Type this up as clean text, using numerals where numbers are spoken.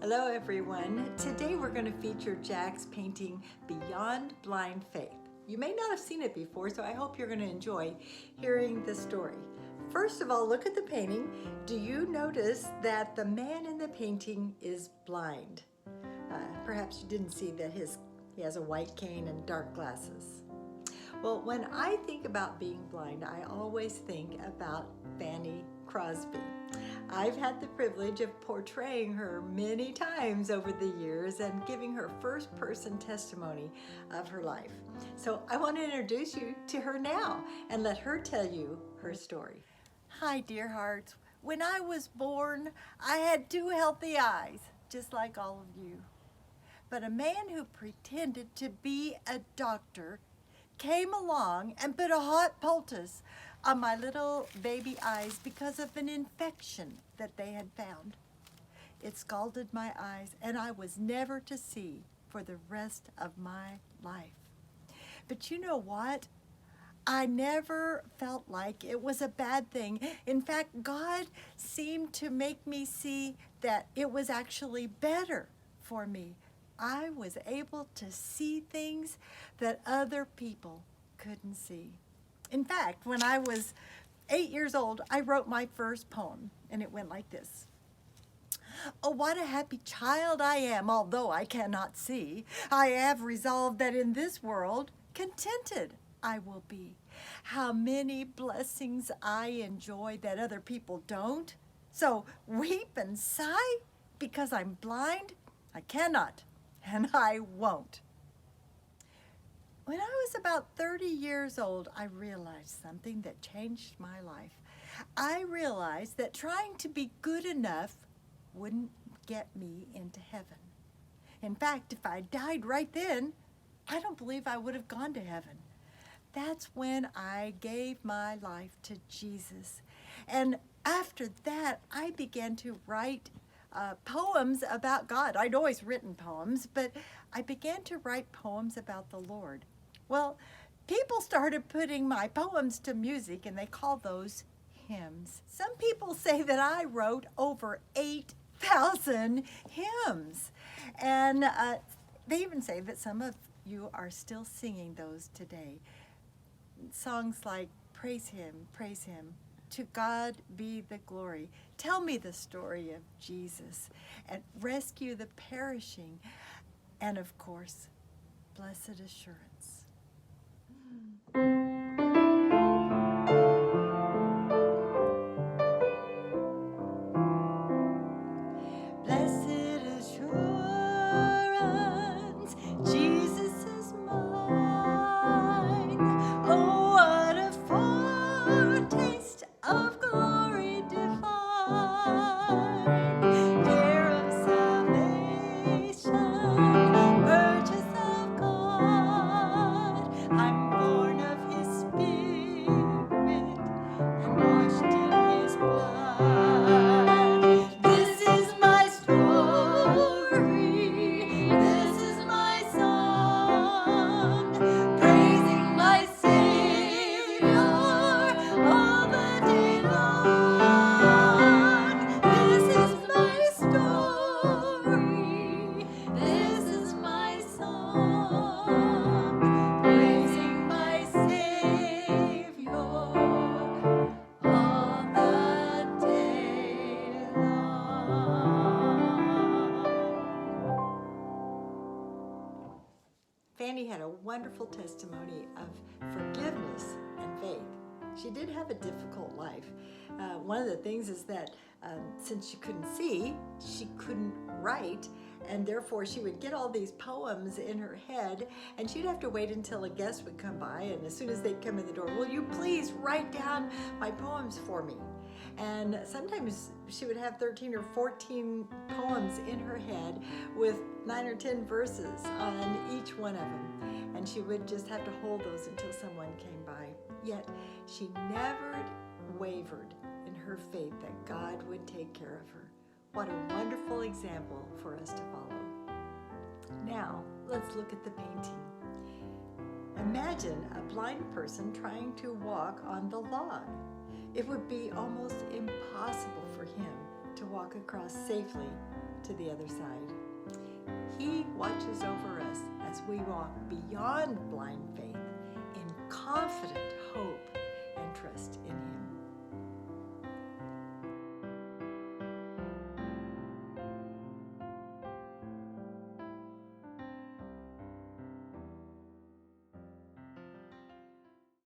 Hello everyone. Today we're going to feature Jack's painting Beyond Blind Faith. You may not have seen it before, so I hope you're going to enjoy hearing the story. First of all, look at the painting. Do you notice that the man in the painting is blind? Perhaps you didn't see that he has a white cane and dark glasses. Well, when I think about being blind, I always think about Fanny Crosby. I've had the privilege of portraying her many times over the years and giving her first-person testimony of her life. So I want to introduce you to her now and let her tell you her story. Hi, dear hearts. When I was born, I had 2 healthy eyes, just like all of you. But a man who pretended to be a doctor came along and put a hot poultice on my little baby eyes because of an infection that they had found. It scalded my eyes, and I was never to see for the rest of my life. But you know what? I never felt like it was a bad thing. In fact, God seemed to make me see that it was actually better for me. I was able to see things that other people couldn't see. In fact, when I was 8 years old, I wrote my first poem, and it went like this. Oh, what a happy child I am, although I cannot see. I have resolved that in this world, contented I will be. How many blessings I enjoy that other people don't. So weep and sigh because I'm blind? I cannot, and I won't. When I was about 30 years old, I realized something that changed my life. I realized that trying to be good enough wouldn't get me into heaven. In fact, if I died right then, I don't believe I would have gone to heaven. That's when I gave my life to Jesus. And after that, I began to write poems about God. I'd always written poems, but I began to write poems about the Lord. Well, people started putting my poems to music, and they call those hymns. Some people say that I wrote over 8,000 hymns. And they even say that some of you are still singing those today. Songs like Praise Him, To God Be the Glory, Tell Me the Story of Jesus, and Rescue the Perishing, and of course, Blessed Assurance. Blessed assurance, Jesus is mine. Oh, what a foretaste of glory divine, heir of salvation, purchase of God. I'm born of His Spirit and washed in His blood. This is my story, this is my song, praising my Savior all the day long. This is my story, this is my song, praising my Savior all the day long. Fanny had a wonderful testimony of forgiveness and faith. She did have a difficult life. One of the things is that since she couldn't see, she couldn't write, and therefore she would get all these poems in her head, and she'd have to wait until a guest would come by, and as soon as they'd come in the door, will you please write down my poems for me? And sometimes she would have 13 or 14 poems in her head with 9 or 10 verses on each one of them. And she would just have to hold those until someone came by. Yet she never wavered in her faith that God would take care of her. What a wonderful example for us to follow. Now, let's look at the painting. Imagine a blind person trying to walk on the log. It would be almost impossible for him to walk across safely to the other side. He watches over us as we walk beyond blind faith in confident hope